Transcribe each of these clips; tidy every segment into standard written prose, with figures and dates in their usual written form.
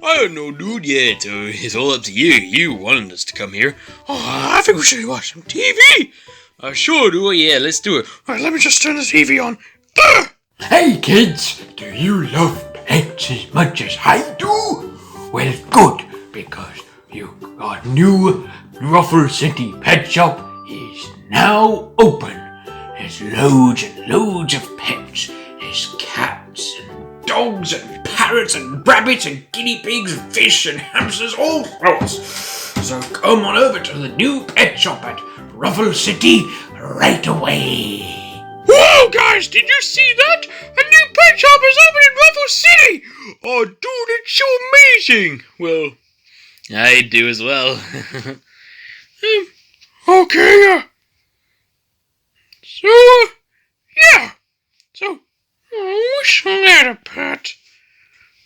I don't know, dude. Yeah, it's all up to you. You wanted us to come here. Oh, I think we should watch some TV. Sure, do. Yeah, let's do it. All right, let me just turn the TV on. Hey kids, do you love pets as much as I do? Well, good, because our new Ruffle City Pet Shop is now open. There's loads and loads of pets. There's cats and dogs and parrots and rabbits and guinea pigs and fish and hamsters, all sorts. So come on over to the new pet shop at Ruffle City right away. Whoa, guys, did you see that? A new pet shop is open in Waffle City! Oh, dude, it's so amazing! Well, I do as well. Okay, So, I wish I had a pet.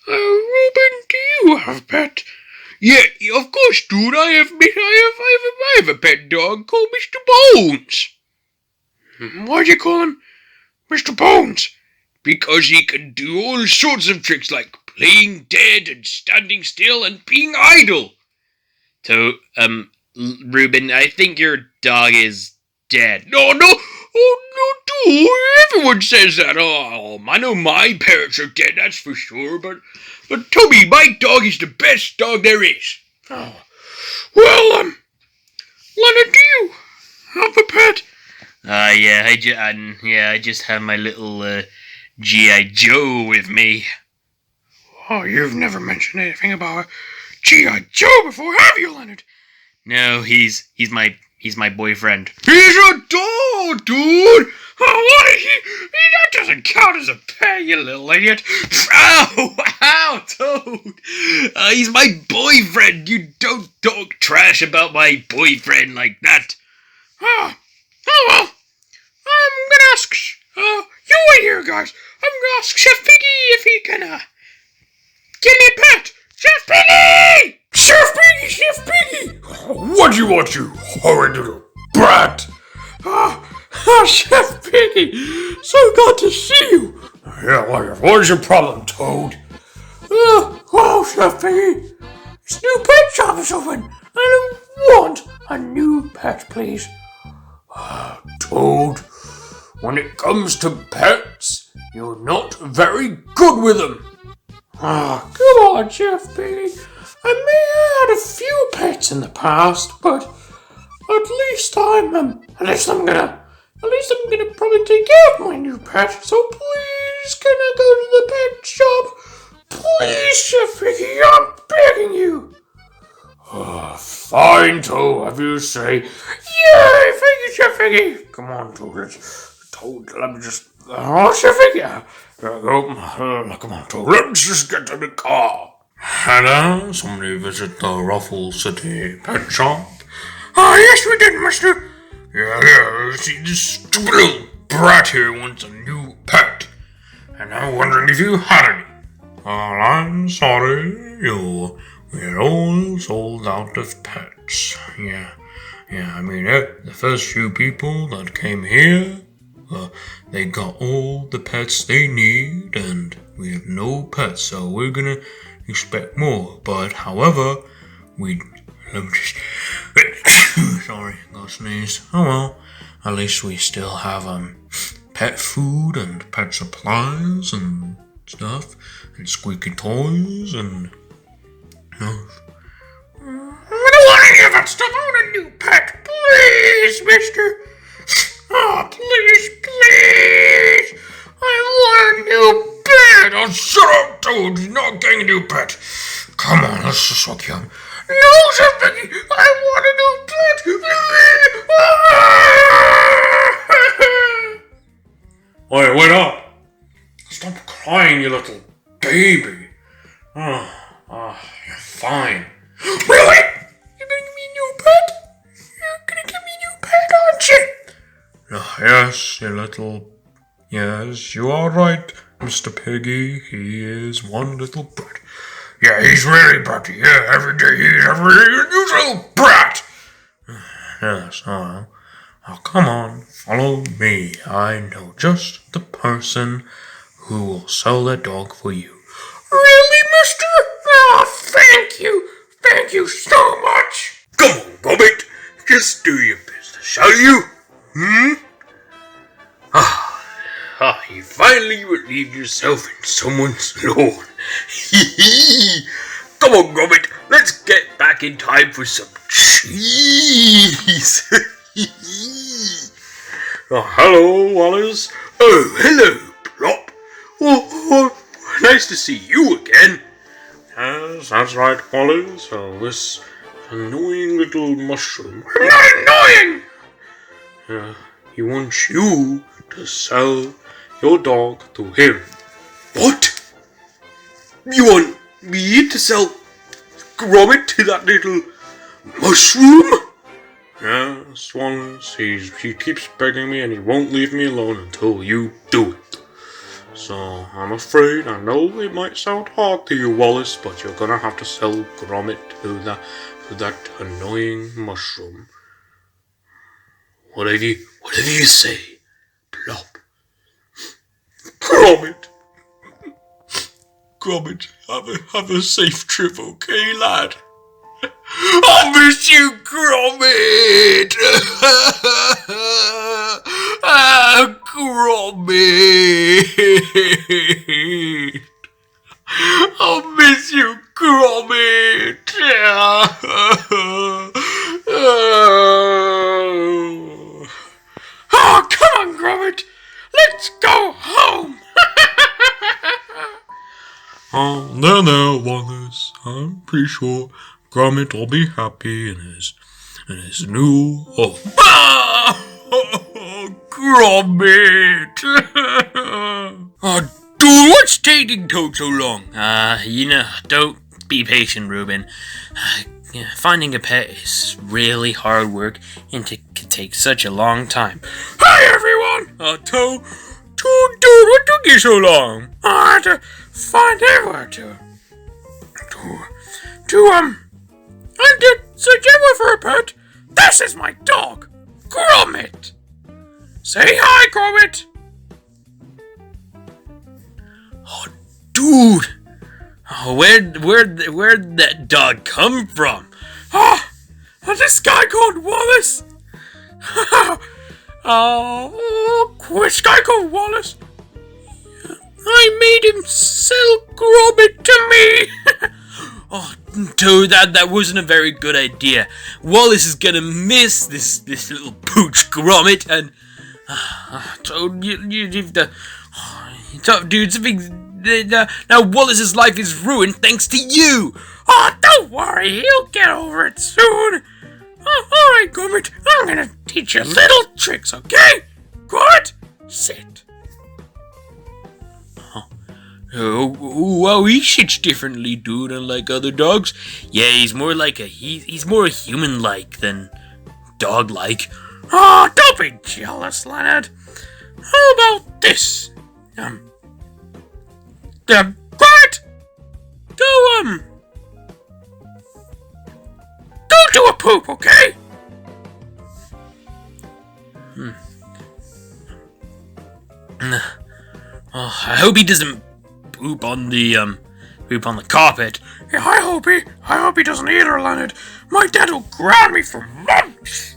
Robin, do you have a pet? Yeah, of course, dude, I have a pet dog called Mr. Bones. Why'd you call him Mr. Bones? Because he can do all sorts of tricks like playing dead and standing still and being idle. So, Ruben, I think your dog is dead. No, dude, everyone says that. Oh, I know my parents are dead, that's for sure, but Toby, my dog is the best dog there is. Oh, well, Leonard, do you have a pet? I just have my little, G.I. Joe with me. Oh, you've never mentioned anything about G.I. Joe before, have you, Leonard? No, he's my boyfriend. He's a dog, dude! Oh, what is he? That doesn't count as a pet, you little idiot. Ow, Toad. He's my boyfriend. You don't talk trash about my boyfriend like that. Oh well. I'm gonna ask, you wait here, guys. I'm gonna ask Chef Piggy if he can, give me a pet. Chef Piggy! Chef Piggy! What do you want, you horrid little brat? Chef Piggy, so glad to see you. Yeah, what is your problem, Toad? Well, Chef Piggy, this new pet shop is open, and I want a new pet, please. Toad, when it comes to pets, you're not very good with them. Come on, Chef Piggy. I may have had a few pets in the past, but at least I'm gonna probably take care of my new pet. So please, can I go to the pet shop? Please, Chef Piggy, I'm begging you. Fine, Toad, have you say. Yay, thank you, Chef Piggy. Come on, Toad, let me just. Chef Piggy. Come on, Toad, let's just get to the car. Hello, somebody visit the Ruffle City Pet Shop? Yes we did, mister. Yeah, see, this stupid little brat here wants a new pet, and I'm wondering if you had any. I'm sorry, we're all sold out of pets. Yeah, I mean, the first few people that came here, they got all the pets they need, and we have no pets, so we're gonna expect more, but however, let me just sorry, got sneeze. Oh well, at least we still have pet food and pet supplies and stuff, and squeaky toys and I don't want any of that stuff. I want a new pet, please, mister. Oh, please, I want a new pet. Oh, shut up, Toad. You're not getting a new pet. Come on, let's just look him. No, Chef Piggy, I want a new pet. Wait up. Stop crying, you little baby. You're fine. Really? You're gonna give me a new pet? You're gonna give me a new pet, aren't you? Yes, you little... Yes, you are right, Mr. Piggy. He is one little brat. Yeah, he's really bratty. Yeah, every day he's a little brat. Yes, oh, come on, follow me. I know just the person who will sell that dog for you. Really, mister? Thank Thank you so much. Come on, Gromit, just do your business, shall you? You finally relieved yourself in someone's lawn. Come on, Gromit, let's get back in time for some cheese. Hello, Wallace. Oh, hello, Plop. Oh, nice to see you again. Yes, that's right, Wallace. This annoying little mushroom. I'm not annoying! He wants you to sell your dog to him. What? You want me to sell Gromit to that little mushroom? Yes, Wallace. He keeps begging me and he won't leave me alone until you do it. So, I'm afraid, I know it might sound hard to you, Wallace, but you're gonna have to sell Gromit to that annoying mushroom. Whatever you say, Plop. Gromit, have a safe trip, okay, lad? I'll miss you, Gromit! Gromit! I'll miss you, Gromit! Oh, come on, Gromit! Let's go home! No, Wallace. I'm pretty sure Gromit will be happy in his new home. Gromit! Oh, dude, what's taking Toad so long? Don't be patient, Ruben. Finding a pet is really hard work and it can take such a long time. Hi, everyone! Toad, dude, what took you so long? I had to find everywhere to search everywhere for a pet. This is my dog, Gromit. Say hi, Gromit. Oh, dude! Oh, where'd that dog come from? This guy called Wallace. Which guy called Wallace? I made him sell Gromit to me. Oh, dude, that wasn't a very good idea. Wallace is gonna miss this little pooch Gromit, and Toad, you've the tough dude. Now Wallace's life is ruined thanks to you. Oh, don't worry, he'll get over it soon. All right, Gromit, I'm gonna teach you little tricks, okay? Gromit, sit. Oh, he shits differently, dude, unlike other dogs. Yeah, he's more like he's more human-like than dog-like. Oh, don't be jealous, Leonard. How about this? Gromit, go do a poop, okay? Oh, I hope he doesn't poop on the carpet. Yeah, I hope he doesn't either, Leonard. My dad will ground me for months.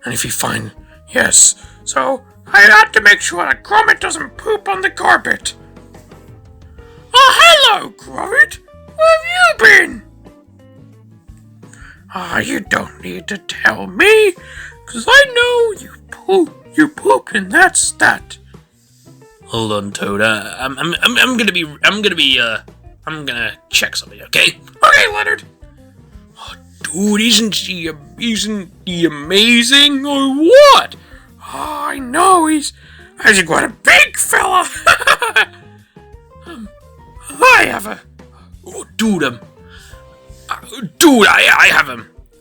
And if he finds, yes, so I have to make sure that Gromit doesn't poop on the carpet. Oh, hello, Gromit. Where have you been? You don't need to tell me, 'cause I know you poop, and that's that. Hold on, Toad. I'm gonna check something, okay? Okay, Leonard. Oh, dude, isn't he amazing, or what? Oh, I know, he's quite a big fella. I have a... Oh, dude, I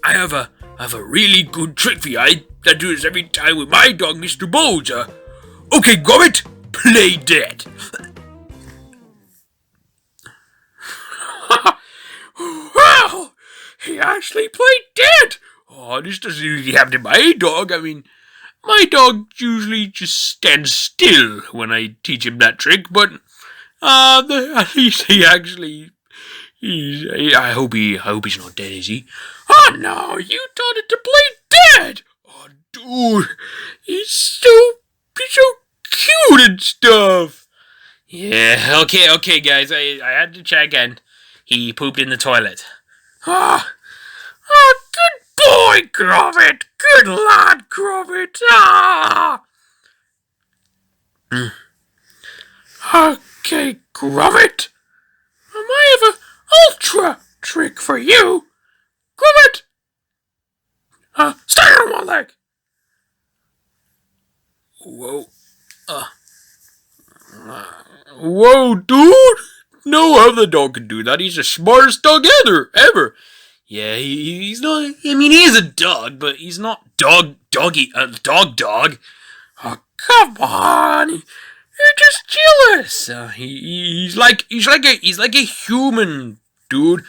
have a really good trick for you. I do this every time with my dog, Mr. Bolger. Okay, Gromit, play dead. Well, he actually played dead. Oh, this doesn't usually happen to my dog. I mean, my dog usually just stands still when I teach him that trick, but at least he I hope he's not dead, is he? Oh no, you taught it to play dead. Oh, dude, he's so cute and stuff. Yeah, okay, guys. I had to check, and he pooped in the toilet. Good boy, Gromit. Good lad, Gromit. Okay, Gromit. I have an ultra trick for you. Gromit! Stand on one leg. Whoa. Whoa, dude! No other dog can do that. He's the smartest dog ever. Yeah, he's not. I mean, he is a dog, but he's not dog. Oh, come on! You're just jealous. He's like a human, dude.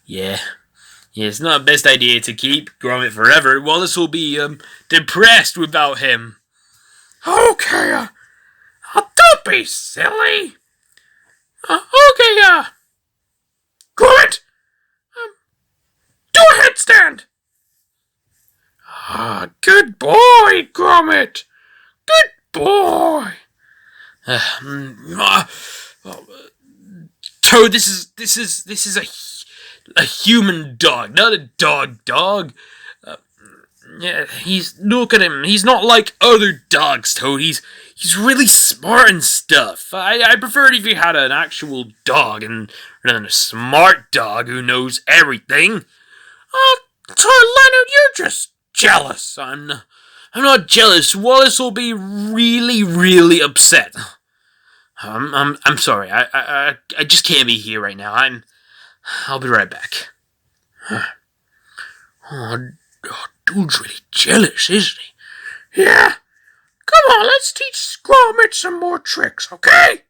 Yeah, it's not the best idea to keep Gromit forever. Wallace will be depressed without him. Okay, don't be silly. Okay, Gromit, do a headstand. Good boy, Gromit. Good boy. Toad, this is a human dog, not a dog. Yeah, look at him. He's not like other dogs, Toad. He's really smart and stuff. I prefer it if you had an actual dog rather than a smart dog who knows everything. Toad Leonard, you're just jealous. I'm not jealous. Wallace will be really upset. I'm sorry. I just can't be here right now. I'll be right back. Oh, dude's really jealous, isn't he? Yeah. Come on, let's teach Gromit some more tricks, okay?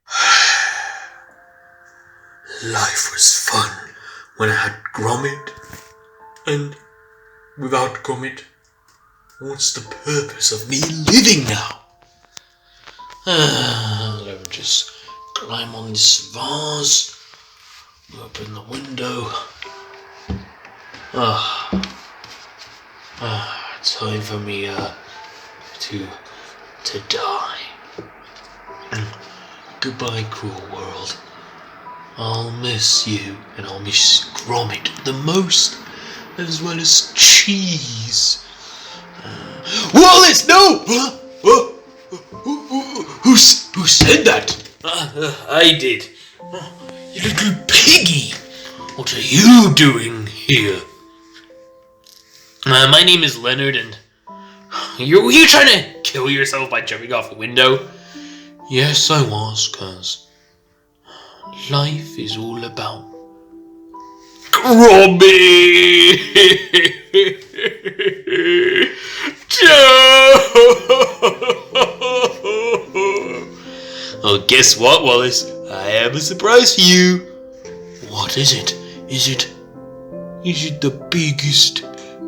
Life was fun when I had Gromit. And without Gromit, what's the purpose of me living now? Let me just climb on this vase, open the window. Time for me to die. Goodbye, cruel world. I'll miss you, and I'll miss Gromit the most, as well as cheese. Wallace, no! Who said that? I did. You little piggy! What are you doing here? My name is Leonard, and you trying to kill yourself by jumping off a window? Yes, I was, 'cause life is all about Gromit! Oh, guess what, Wallace? I have a surprise for you. What is it? Is it the biggest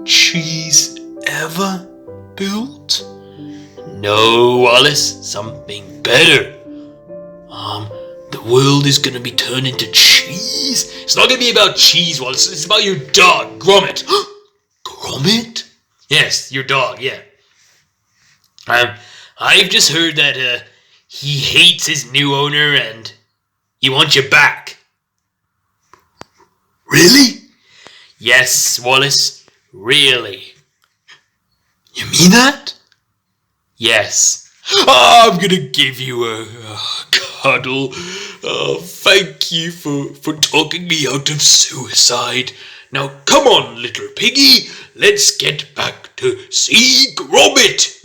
cheese ever built? No, Wallace, something better. The world is gonna be turned into cheese? It's not gonna be about cheese, Wallace. It's about your dog, Gromit. Gromit? Yes, your dog, yeah. I've just heard that he hates his new owner and he wants you back. Really? Yes, Wallace, really. You mean that? Yes. I'm gonna give you a cuddle. Thank you for talking me out of suicide. Now come on, little piggy. Let's get back to see Gromit.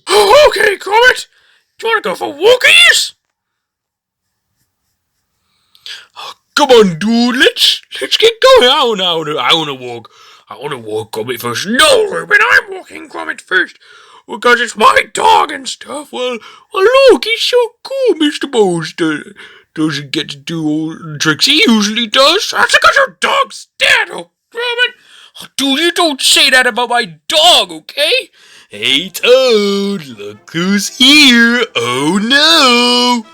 Okay, Gromit. Do you want to go for walkies? Oh, come on, dude. Let's get going. I wanna walk. I wanna walk Gromit first. No, Ruben, I'm walking Gromit first. Because it's my dog and stuff. Well, look, he's so cool, Mr. Bose. Doesn't get to do all the tricks he usually does. That's because your dog's dead, oh, Gromit. Oh, dude, you don't say that about my dog, okay? Hey, Toad, look who's here. Oh, no.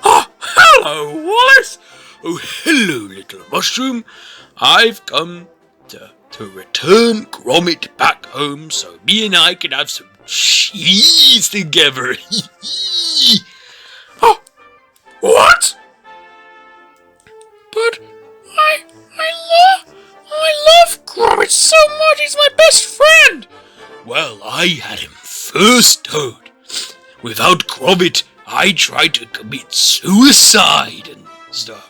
Oh, hello, Wallace. Oh, hello, little mushroom. I've come to return Gromit back home so me and I can have some cheese together. Oh, what? But I love Gromit so much. He's my best friend. Well, I had him first, Toad. Without Gromit, I tried to commit suicide and stuff.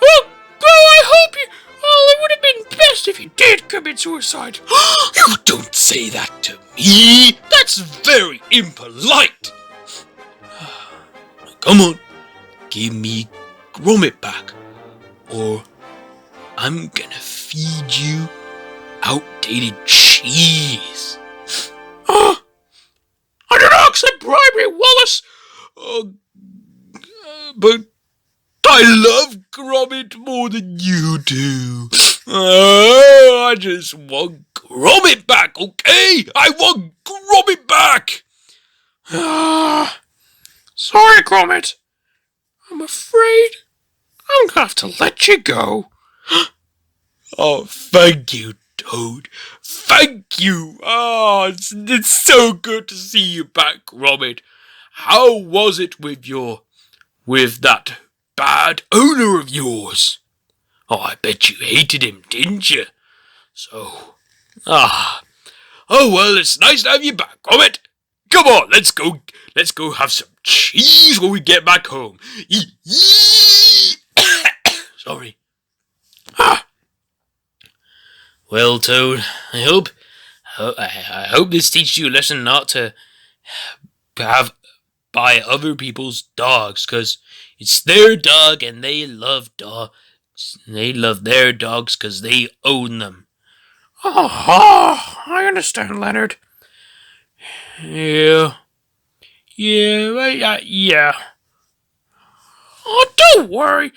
Well, I hope you. Well, it would have been best if you did commit suicide. You don't say that to me. That's very impolite. Come on, give me Gromit back, or I'm gonna feed you outdated cheese. I don't accept bribery, Wallace. But I love Gromit more than you do. Oh, I just want Gromit back, okay? I want Gromit back. Sorry, Gromit. I'm afraid I'm gonna have to let you go. Oh, thank you, Toad. Thank you. Oh, it's so good to see you back, Gromit. How was it with that bad owner of yours? Oh, I bet you hated him, didn't you? So, oh well, it's nice to have you back, Gromit. Come on, let's go have some cheese when we get back home. Sorry. Well, Toad, I hope this teaches you a lesson not to buy other people's dogs, 'cause it's their dog and they love dogs. They love their dogs 'cause they own them. Oh, I understand, Leonard. Yeah. Oh, don't worry.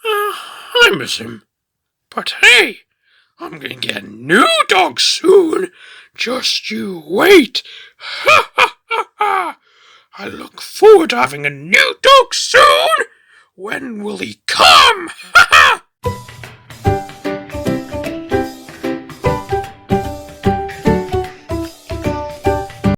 I miss him. But hey, I'm gonna get a new dog soon. Just you wait. Ha ha ha ha. I look forward to having a new dog soon. When will he come? Ha